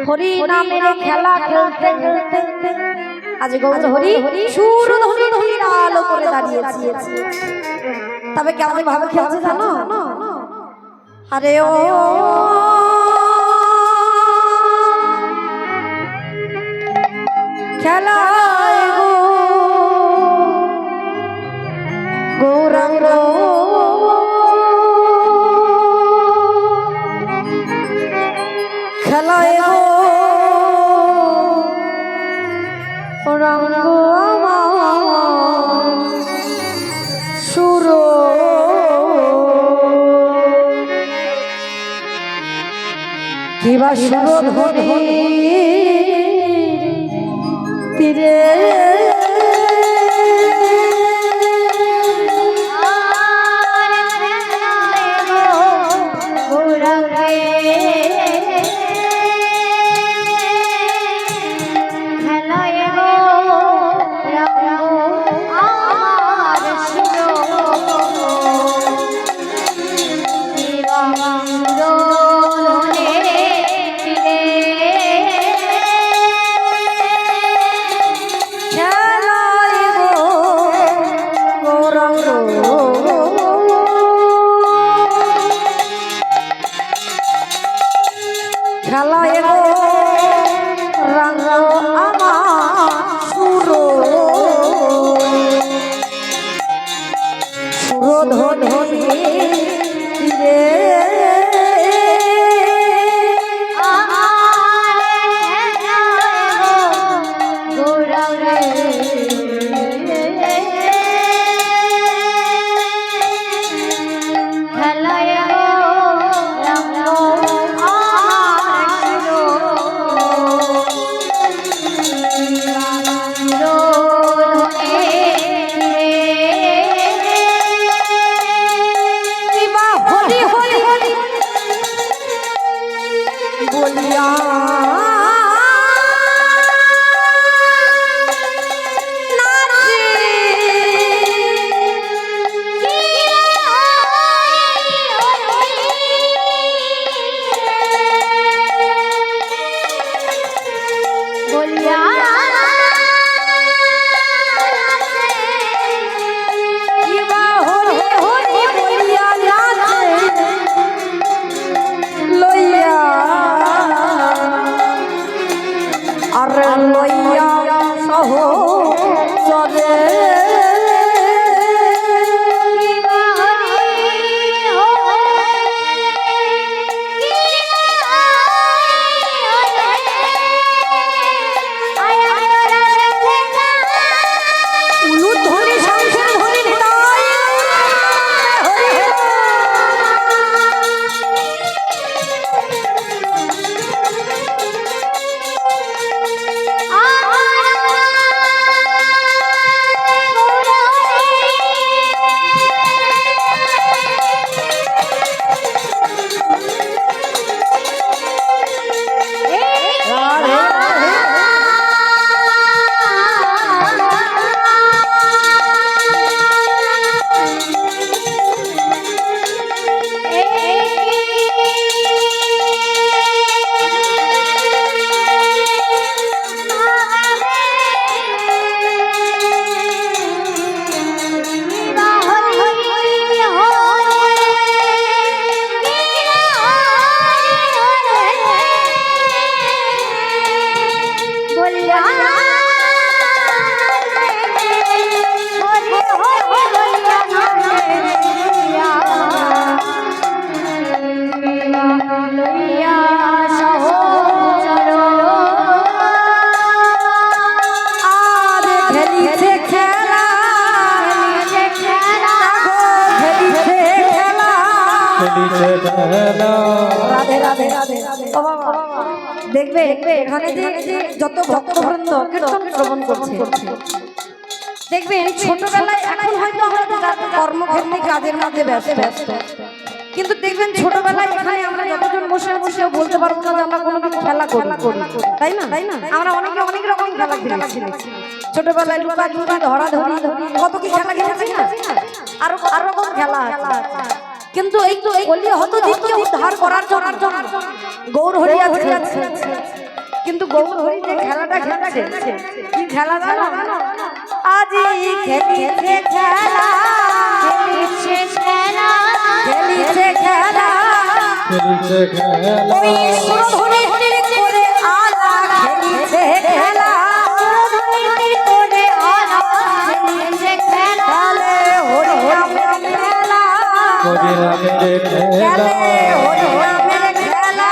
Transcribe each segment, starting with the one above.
হরি নামের খেলা খেলতে খেলতে আজ গৌর হরি সুর ধরি ধরি আলো করে দাঁড়িয়েছি। তবে কেমন ভাবে খেলছে জানো? আরে ও খেলায় গো গৌরাঙ্গ খেলায় গো রঙ্গ আমার সুর কিবা সুর ধরে তীরে খেলায় গো রঙ্গ আমার সুর সুর ধনি রে দেখবে এখানে যে যত ভক্তবৃন্দ কীর্তন শ্রবণ করছে দেখবে ছোটবেলায় এখন হয়তো আমরা কর্মক্ষেত্রে কাজের মধ্যে ব্যস্ত, কিন্তু দেখবেন ছোটবেলায় এখানে আমরা যতজন বসে বসে বলতে পারবো না যে আমরা কোনো খেলা করি, তাই না? আমরা অনেক রকম খেলা খেলেছি ছোটবেলায়, লুকাচুরি, ধরাধরি, কত কি খেলা খেলেছি না, আরো রকম খেলা আছে। কিন্তু এই তো কলি হত জীবকে উদ্ধার করার জন্য গৌর হরি আছে। কিন্তু গৌর হরি যে খেলাটা খেলছে, কি খেলা জানো? আজি খেলিছে খেলা, খেলিছে খেলা, খেলিছে খেলা, খেলিছে খেলা, ওই সুরধুনি করে আলা খেলিছে খেলা, সুরধুনি করে আলা খেলিছে খেলা, খেলে হরি নামের খেলা, হরি নামের খেলা, হরি নামের খেলা,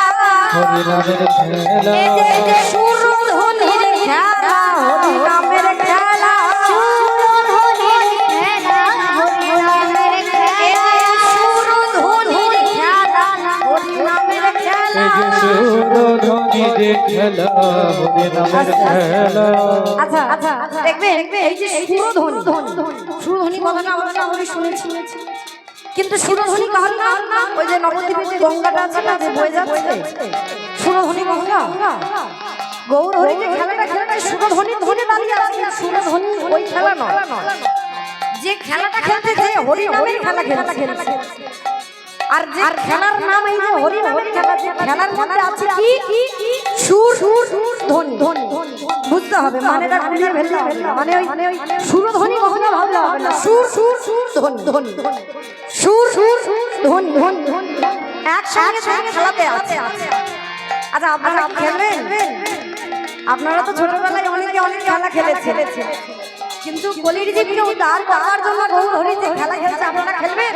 হরি নামের খেলা, এই যে সুরধুনির খেলা, হরি নামের খেলা, সুরধুনির খেলা, হরি নামের খেলা, সুরধুনির খেলা, হরি নামের খেলা, এই যে সুরধুনির খেলা, হরি নামের খেলা। আচ্ছা আচ্ছা দেখবেন এই যে সুরধুনি, সুরধুনি কথাটা আমরা শুনেছি, কিন্তু সুরধুনি কার না? ওই যে নবদ্বীপে যে গঙ্গাটা আছে না, যে বয়ে যাচ্ছে, সুরধুনি গঙ্গা। গৌর হরি যে খেলাটা খেলাটা সুরধুনি ধরে দাঁড়িয়ে আছে, সুরধুনি ওই খেলা নয়। যে খেলাটা খেলতে যে হরি নামের খেলা খেলছে, আর যে খেলার নাম এই যে হরি নামের খেলা, যে খেলার মধ্যে আছে কি সুর ধ্বনি। বুঝতে হবে মানেটা, গুলিয়ে ফেলতে হবে না। মানে ওই সুরধ্বনি কখনো ভাবলে হবে না, সুর ধ্বনি, সুর ধ্বনি একসঙ্গে খেলাতে আছে। আচ্ছা আপনারা খেলবেন? আপনারা তো ছোটবেলায় অনেক খেলা খেলেছে, কিন্তু কলির জীবকে উদ্ধার করার জন্য গৌর হরি যে খেলা খেলছে, আপনারা খেলবেন?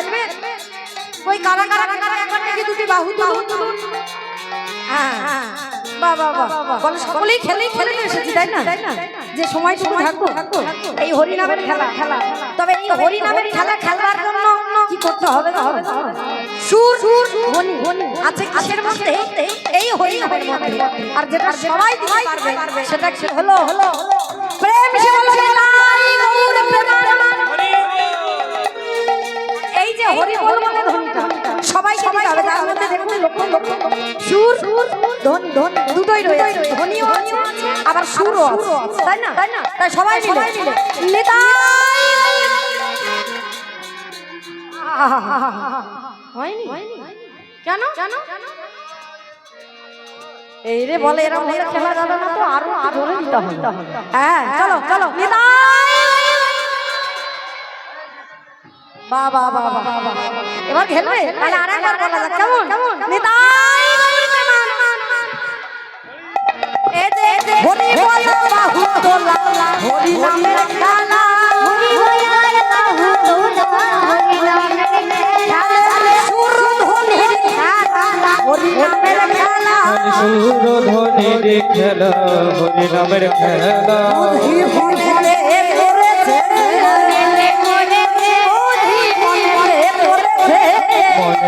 ওই কারা কারা কারা একবার থেকে দুটি বাহু তুলুন। হ্যাঁ বাবা বলে সকলেই খেলে এসেছি, তাই না? যে সময়টুকু থাকবো এই হরি নামের খেলা। তবে এই হরি নামের খেলা খেলার জন্য কি করতে হবে? সুর ধ্বনি আছে কিসের মধ্যে? এই হরি নামের মধ্যে। আর যেটা সবাই দিতে পারবে সেটা কি হলো? প্রেম সে বলো নিতাই গৌর প্রেমানন্দ। এই যে হরি বল মানে ধ্বনিটা সবাইকে দিতে হবে। তার মধ্যে দেখুন লক্ষ্য সুর ধ্বনি দুটোই রয়েছে, ধ্বনিও আছে আবার সুরও আছে, তাই না? তাই সবাই মিলে নিতাই হয়নি কেন? এই রে বলে এরা বলে খেলা যাবে না, তো আরো জোরে দিতে হবে। হ্যাঁ চলো নিতাই বাবা এবার খেলবে, তাহলে আরেকবার বলা যাক কেমন? নিতাই হরি বলা বাহু তোলা, হরি নামের খেলা, হরি বলা বাহু তোলা, হরি নামের খেলা, সুরধ্বনির খেলা, হরি নামের খেলা, সুরধ্বনির খেলা, হরি নামের খেলা,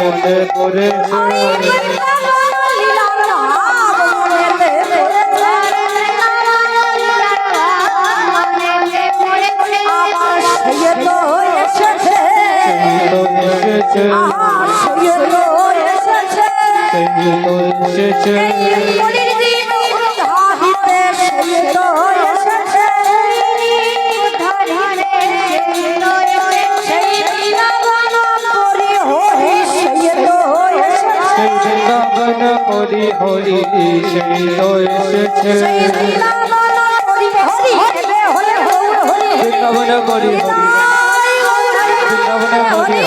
মনে পড়েছে হরি হরি সেই তো এসেছে, বৃন্দাবন হরি হরি, বৃন্দাবন হরি হরি,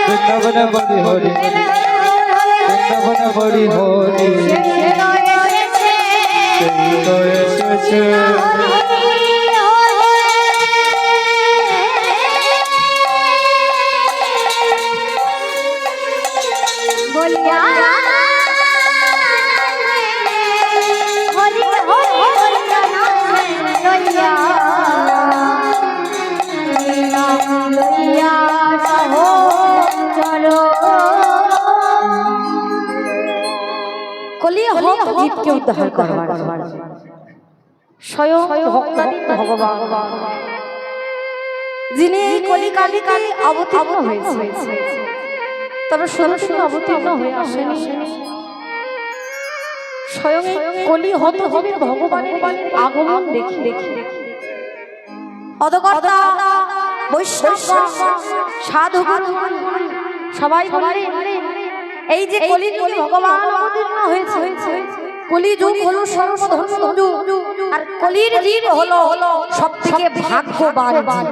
বৃন্দাবন হরি হরি, বৃন্দাবন হরি হরি সেই তো এসেছে। বলিয়া জীবকে উদ্ধার করবার স্বয়ং ভক্তাদি ভগবান, যিনি কলিকালিকে অবতীর্ণ হয়েছে। তবে শুধু অবতীর্ণ হয়ে আসেনি, স্বয়ং কলি হত হবে ভগবানের আগমন দেখি অধকর্তা বৈষ্ণব সাধু সবাই বললেন এই যে কলিযুগে ভগবান অবতীর্ণ হয়েছে, কলিযুগ হলো সর্বধন্য যুগ, আর কলির যুগ হলো সবথেকে ভাগ্যবান যুগ।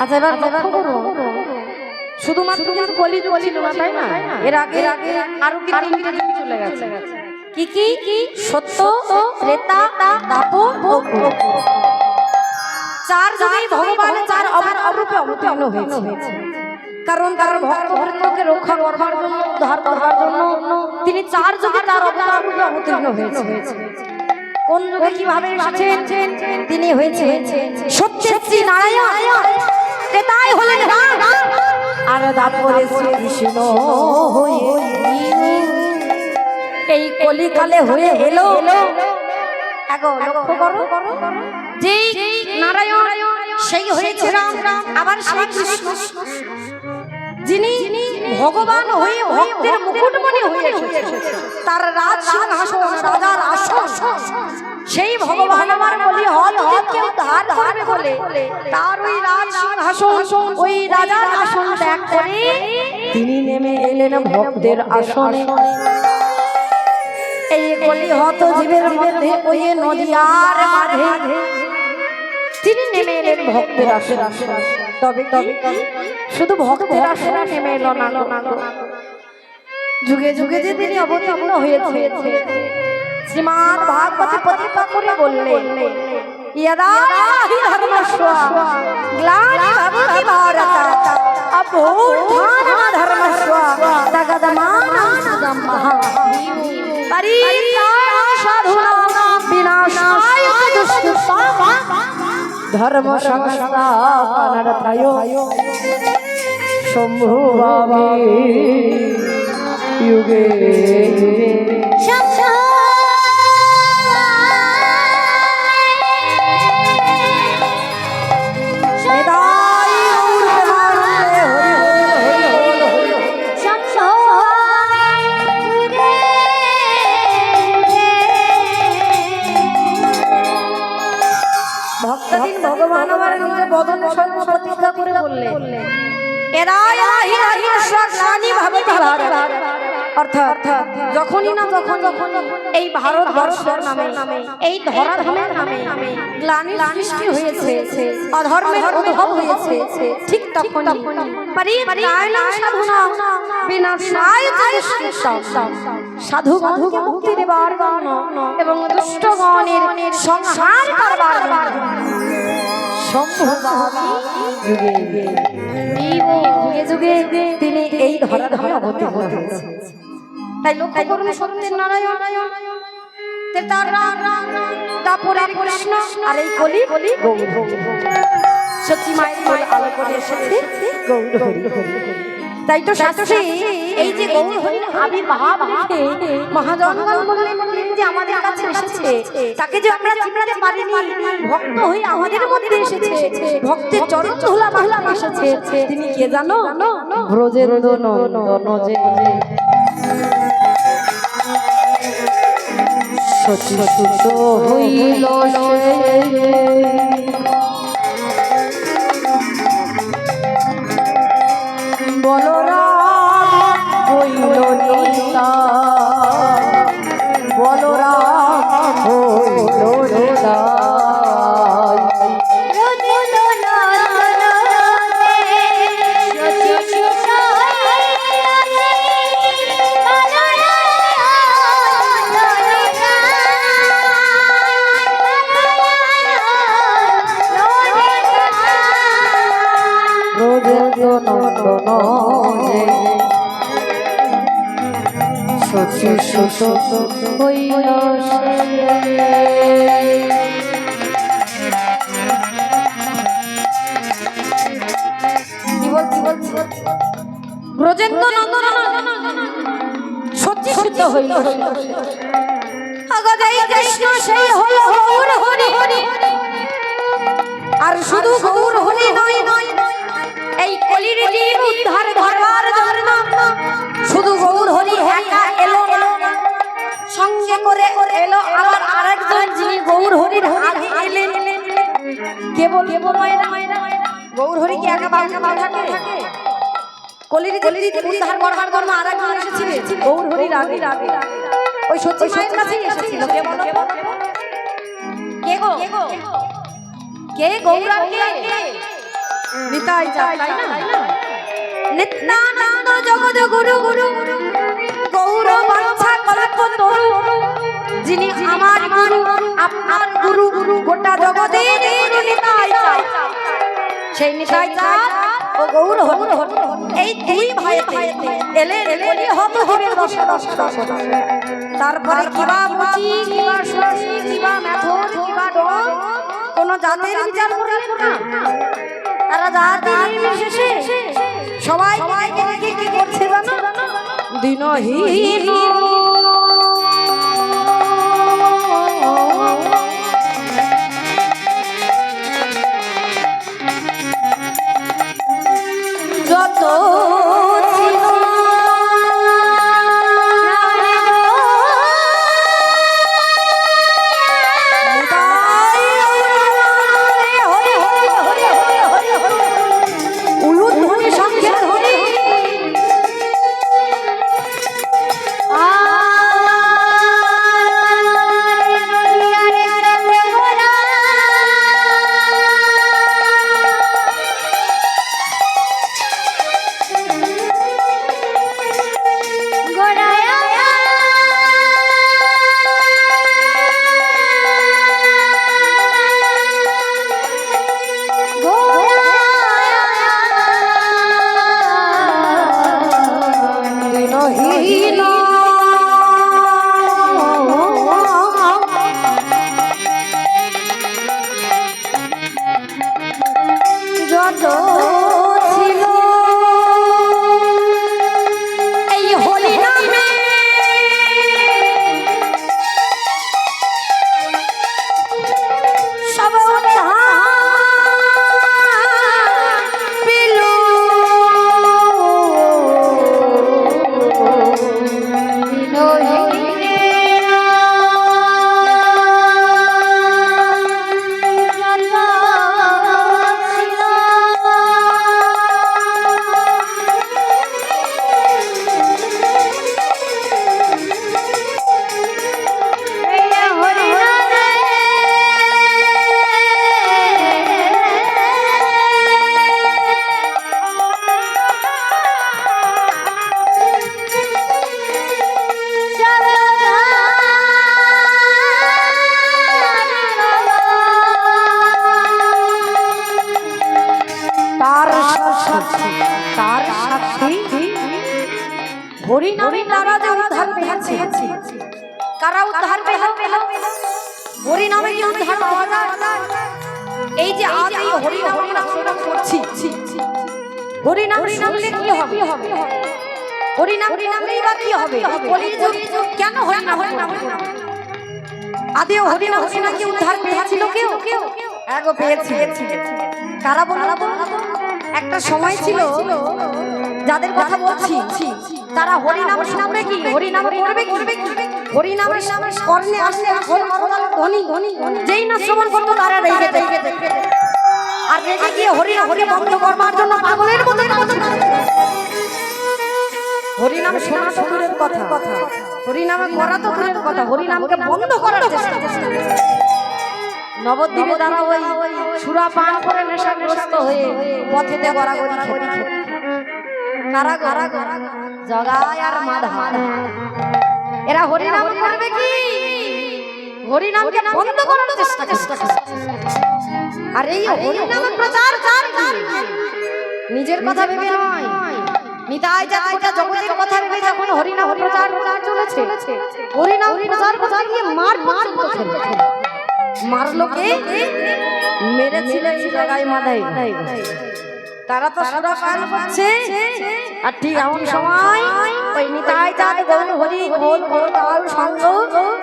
আচ্ছা এবার লক্ষ্য করো, শুধুমাত্র কিন্তু কলিযুগ ছিল না, তাই না? এর আগে আরো কি তিনটে যুগ চলে গেছে। কি কি? সত্য, ত্রেতা, দাপর ও কলি। চার যুগেই ভগবান চার অবরূপে অবতীর্ণ হয়েছে। কারণ ভক্তবৃন্দকে রক্ষা করবার জন্য, উদ্ধার করবার জন্য তিনি চার যুগে তার অবতাররূপে অবতীর্ণ হয়েছে। কোন যুগে কিভাবে এসেছেন? তিনি হয়েছে সত্যের শ্রী নারায়ণ, ত্রেতায় হলেন রাম, আর দাপরে শ্রীকৃষ্ণ হয়ে এই কলিকালে হয়ে এলো। এগো লক্ষ্য করো, যেই নারায়ণ সেই হয়েছে রাম, আবার সেই কৃষ্ণ যিনি ভগবান হয়ে ভক্তের মুকুটমণি হয়ে এসেছে, তার রাজ সিংহাসন, রাজার আসন, সেই ভগবান আমার বলি হতকে উদ্ধার করবে বলে তার ওই রাজ সিংহাসন, ওই রাজার আসন ত্যাগ করে তিনি নেমে এলেন ভক্তের আসনে। এই কলি হত জীবের মধ্যে ওই নদীয়ার মাঝে তিনি নেমে এলেন ভক্তের আসনে। তবে শুধু ভক্তের আসনে নেমে এলো না, যুগে যুগে যে তিনি অবতীর্ণ হয়েছে। শ্রীমান ভাগবতে প্রতিজ্ঞা করে বললেন, यदा हि धर्मस्य ग्लानिर्भवति भारत अभ्युत्थानमधर्मस्य तदात्मानमहं परित्राणाय साधूनां विनाशाय च दुष्कृतां धर्म संस्थापनार्थाय सम्भवामि युगे ভক্তদিন ভগবান আমার নিজে বদন সর্ব প্রতিজ্ঞা করে বললেন, অর্থাৎ যখনই না যখন এই ভারতবর্ষের নামে, এই ধরাধামের নামে গ্লানির সৃষ্টি হয়েছে, অধর্মের উদ্ভব হয়েছে, ঠিক তখনই পরিত্রাণায় সাধূনাং বিনাশায় চ দুষ্কৃতাং, সাধুগণকে মুক্তি দেবার জন্য এবং দুষ্টগণের সংহার করবার জন্য সম্ভবামি যুগে যুগে তিনি এই ধরাধামে অবতীর্ণ হয়েছে। তাই লক্ষ্য করুন, সত্যের নারায়ণ, তার দাপরের কৃষ্ণ, আর এই কলি গৌর সত্যি মায়ের কোল আলো করে এসেছে গৌর হরি। তাই তো শাস্ত্রে এই যে গৌর হরির আবির্ভাব দেখে মহাজনগণ বললেন যে আমাদের কাছে এসেছে, তাকে যে আমরা চিনতে পারিনি, ভক্ত হয়ে আমাদের মধ্যে এসেছে, ভক্তের চরণ ধুলা বাহলা এসেছে। তিনি কে জানো? ব্রজেন্দ্র নন্দন যে সচি সুত হইল বলরাম হইল লীলা, বলরাম হইল লীলা। সচি সুত হইল ব্রজেন্দ্র নন্দন সচি সুত হইল। আগদাই কৃষ্ণ সেই হল গৌর হরি, আর শুধু গৌর হরি নয়, এই কলির জীব উদ্ধার করবার জন্য শুধু গৌর হরি একা এলো না, সঙ্গে করে এলো আবার আরেকজন যিনি গৌর হরির আগে এলেন। কেবল গৌর হরি কি একা থাকে? কলির উদ্ধার করবার জন্য আরেকজন এসেছিলেন গৌর হরির আগে ওই সত্যি মায়ের কাছেই এসেছিল। কে বলো কে গো কে গৌরার কে নিতাই চাঁদ তাই না? নিত্যানন্দ জগৎ গুরু গৌর বাঞ্ছা কল্প তরু যিনি আমার গুরু আপনার গুরু গোটা জগতে গুরু নিতাই চাঁদ। সেই নিতাই চাঁদ ও গৌর হরি এই দুই ভাইতে এলেন বলি হত হরির দর্শন। তারপরে কিবা মুচি কিবা সুচি কিবা মেথর কিবা ডন কোন জাতের বিচার করলেন না। তারা জাতি নির্বিশেষে সবাই কি করছে জানো? দিনহীন যত হরিনামে তারা যে উদ্ধার পেয়েছে। কারা উদ্ধার পেল? হরিনামে কি উদ্ধার পাওয়া যায়? এই যে আজ এই হরিনাম শ্রবণ করছি, হরিনাম শুনলে কি হবে? হরিনাম শুনলেই বা কি হবে? কলির যুগ কেন হরিনাম? আদে হরিনাম শুনে কি উদ্ধার পেয়েছিল কেউ? এগো পেয়েছি। কারা বলো? একটা সময় ছিল যাদের কথা বলছি তারা হরিনাম শুনবে কি? হরিনাম করবে কি? হরিনামের কর্ণে আসলে ধ্বনি যেই না শ্রবণ করতো তারা রেগে যেত। আর রেগে গিয়ে হরিনামকে বন্ধ করবার জন্য পাগলের মতো হরিনাম শোনা তো দূরের কথা, হরিনামে করা তো দূরের কথা, হরিনামকে বন্ধ করার চেষ্টা। নবদ্বীপে তারা ওই সুরা পান করে নেশাগ্রস্ত হয়ে পথেতে গড়াগড়ি খেতে। কারা জগাই আর মাধা এরা হরিনাম করবে কি? হরিনামকে বন্ধ করার চেষ্টা। আর এই হরিনামের প্রচার নিজের কথা ভেবে নয়, নিতাই চাঁদ জগতের কথা ভেবে যখন হরিনাম প্রচার চলেছে, হরিনাম প্রচার করতে গিয়ে মারলো কে? মেরেছিলেন জগাই মাধাই। তারা তো সুরা পান করছে আর ঠিক এমন সময় ওই নিতাই চাঁদ গৌর হরি গোল গোল সঙ্গ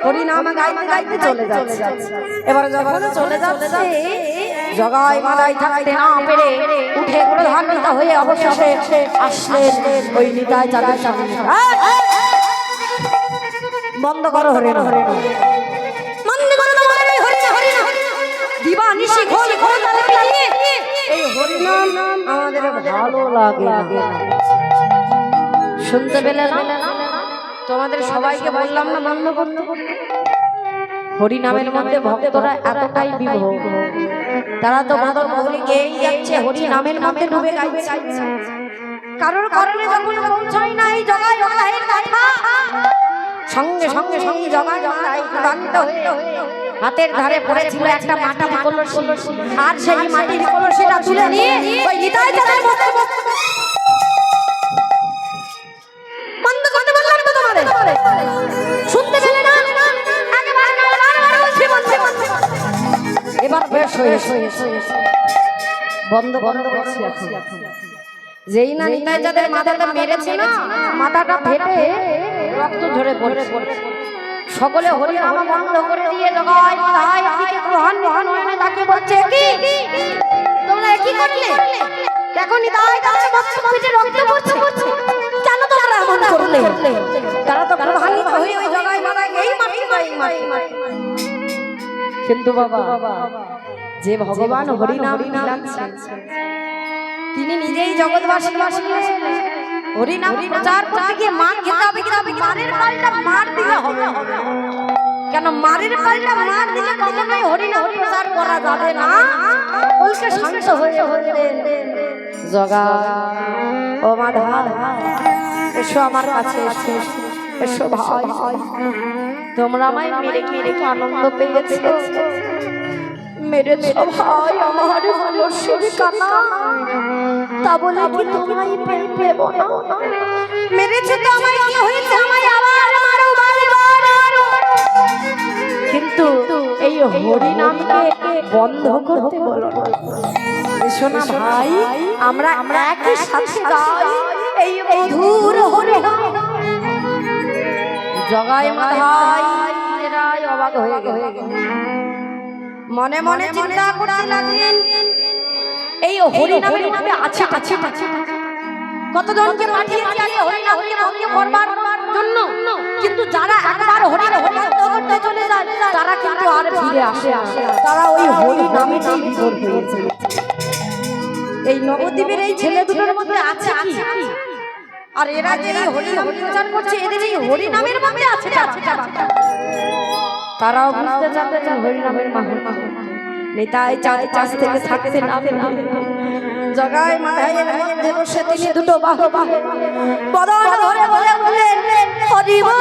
হরিনাম গাইতে গাইতে চলে যাচ্ছে। এবারে যখন চলে যাচ্ছে জগাই মাধাই থাকতে না পেরে উঠে প্রধান্বিত হয়ে অবশেষে আসলেন ওই নিতাই চাঁদের সামনে। বন্ধ করো হরিনাম, দিবা নিশি ঘোল ঘোল এই হরিনাম আমাদের ভালো লাগে। শুনতে পেলে না? তোমাদের সবাইকে বললাম না বন্ধ করতে। হরি নামের মধ্যে ভক্তরা এতটাই বিভোর, তারা তো মাদল মহলে গেয়েই যাচ্ছে, হরি নামের মধ্যে ডুবে গাইছে। কারোর কারণে যখন পৌঁছায় না এই জগায় মায়ের কথা, সঙ্গে সঙ্গে সঙ্গে জগায় মায়ের ক্লান্ত হয়ে হাতের ধারে পড়েছিল একটা মাটির কলসি, আর সেই মাটির কলসিটা তুলে নিয়ে ওই নিতাই চাঁদের মধ্যে বন্ধ করতে বললাম তো তোমাদের, শুনতে পেলে না? এবার বেশ হয়েছে, বন্ধ বন্ধ করছি এখন। যেই না নিতাই যাদের মাথাটা মেরেছে না, মাথাটা ফেটে রক্ত ঝরে পড়েছে, সকলে হরি নাম বন্ধ করে দিয়ে জগায় মাথায় দিকে গ্রহণ নয়নে তাকে বলছে, কি তোমরা কি করলে? দেখো নিতাই যাদের বক্ত পিঠে রক্ত পড়ছে, কেন তোমরা এমন করলে? তারা তো প্রধানিত হয়ে ওই জগায় মাথায় এই মাটি মাটি। কিন্তু বাবা, যে ভগবান হরি নাম দিলাচ্ছেন, তিনি নিজেই জগৎবাসী হরি নাম প্রচার করতে গিয়ে মান খেতে হবে, কিন্তু মারের পাল্টা মার দিলে হবে। কেন মারের পাল্টা মার দিলে কখনোই হরি নাম প্রচার করা যাবে না। বলকে শান্ত হয়ে বললেন, জগা ও মাধা এসো আমার কাছে, এসো এসো ভাই, তোমরা আমায় মেরে মেরে কি আনন্দ পেয়েছো? মেরেছো ভাই আমার কলসির কানা, তা বলে কি তোমায় পেব না? মেরেছো তো আমায়, কি হয়েছে? আমায় আবার মারো বারবার। কিন্তু এই হরি নামকে বন্ধ করতে বলো। এসো না ভাই, আমরা একই সাথে গাই এই মধুর হরি নাম। জগায় মাথায় এরাই অবাক হয়ে গেল, মনে মনে চিন্তা করতে লাগলেন, এই হরি নামের মধ্যে আছে কতজনকে পাঠিয়েছি এই হরি নামকে ভঙ্গ করবার জন্য, কিন্তু যারা একবার হরি নাম করতে চলে যায় তারা কিন্তু আর ফিরে আসে না, তারা ওই হরি নামেতেই বিভোর হয়েছে। এই নবদ্বীপের এই ছেলে দুটোর মধ্যে আছে কি? আর এরা যে এই হরি নাম প্রচার করছে, এদের এই হরি নামের মধ্যে আছে, তারাও বুঝতে চাচ্ছেন হরি নামের মাহাত্ম্য। নিতাই চাঁদ কাছ থেকে থাকতে না জগায় মায়ের মধ্যে বসে তিনি দুটো বাহু বদন ধরে বলে বললেন, হরি বল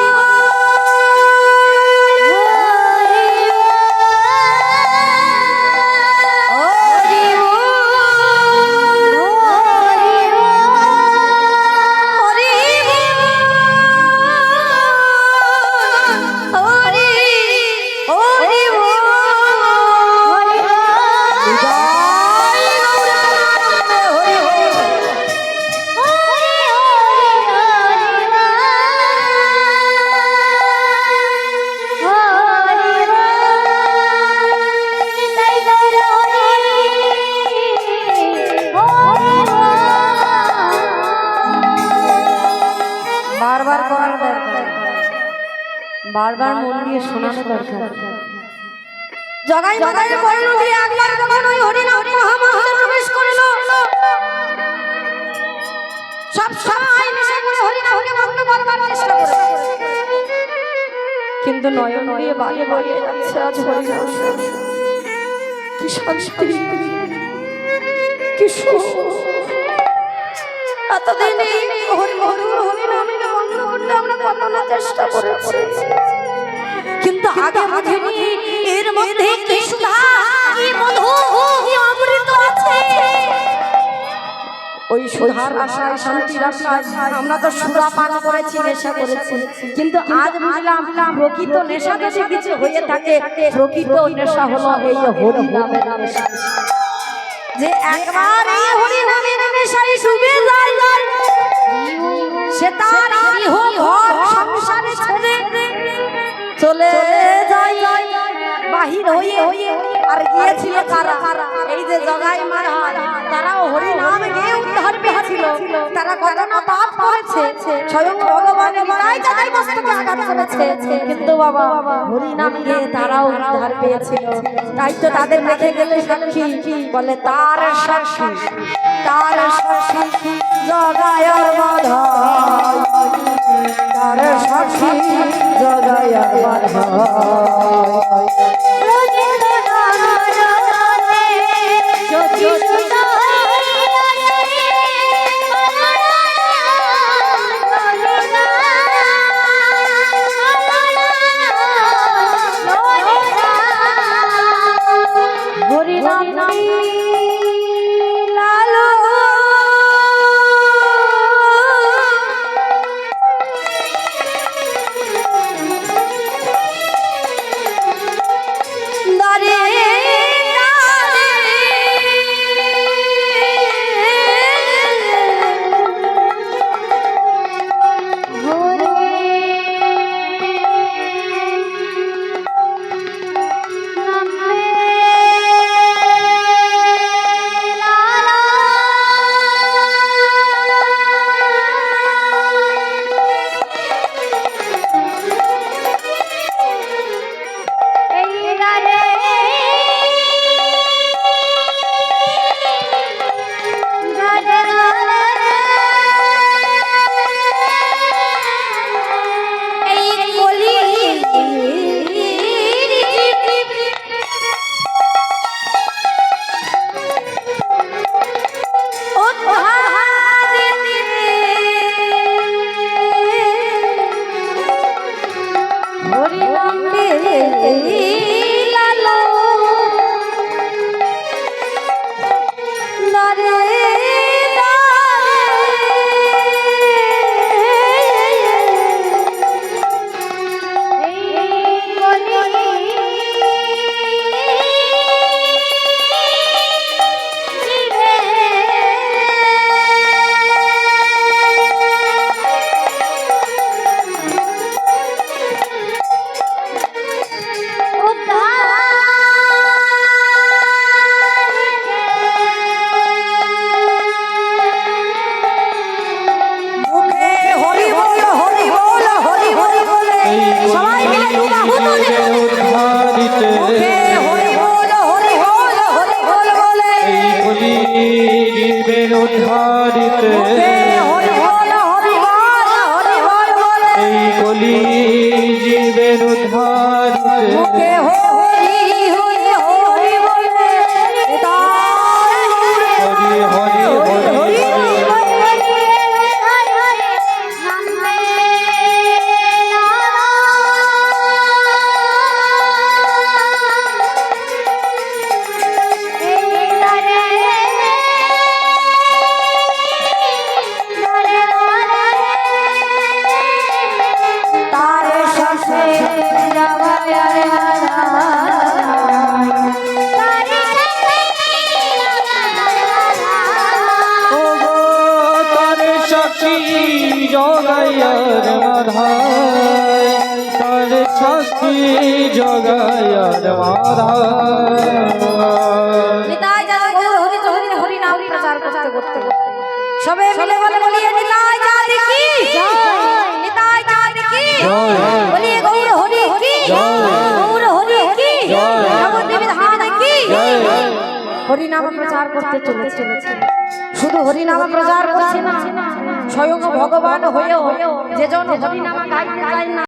বারবার মন দিয়ে শোনানো দরকার। জগাই মাথায় কর্ণ দিয়ে একবার যখন ওই হরিনাম মহামহলে প্রবেশ করলো, সব সময় নেশা করে হরিনামকে ভক্ত করবার চেষ্টা করে, কিন্তু নয়ন দিয়ে বাড়িয়ে বাড়িয়ে যাচ্ছে আজ হরিনাম। কি শান্তি, কি সুখ। এতদিন এই হরিনামকে ভক্ত করতে আমরা কত না চেষ্টা করেছি, কিন্তু আগে বুঝিনি এর মধ্যে কি সুধা, কি মধু, কি অমৃত আছে। ওই সুধার আশায়, শান্তির আশায় আমরা তো সুধা পান করেছি, নেশা করেছি, কিন্তু আজ বুঝলাম প্রকৃত নেশা যদি কিছু হয়ে থাকে, প্রকৃত নেশা হলো এই হরি নামের নেশা। যে একবার এই হরি নামের নেশায় ডুবে যায়, সে তার গৃহ ঘর সংসারে ছেড়ে চলে যায় বাহির হয়ে। আর গিয়েছিল কারা? এই যে জগাই মারা, তারাও হরি নাম গিয়ে উদ্ধার পেয়েছে। করেছিল, তারা কত না পাপ করেছে, স্বয়ং ভগবান তাই তাদের মস্তকে আঘাত করেছে, কিন্তু বাবা হরি নাম গিয়ে তারাও উদ্ধার পেয়েছিল। তাই তো তাদের রেখে গেলে সাক্ষী বলে তার সাক্ষী জগায়র মাধব, তার সাক্ষী জগায়র মাধব। জগায়ার মাধায়, তার সাক্ষী জগায়ার মাধায়। নিতাই যার গৌর হরি হরি হরি নাম প্রচার করতে করতে সবে মিলে বলে বলিয়ে নিতাই যার কি জয়, নিতাই যার কি জয়, বলিয়ে গৌর হরি কি জয়, গৌর হরি কি জয়, নবদ্বীপ ধাম কি জয়। হরি নাম প্রচার করতে চলেছে, শুধু হরি নাম প্রচার করছে না, স্বয়ং ভগবান হয়েও যে জন হরি নাম গাইতে চায় না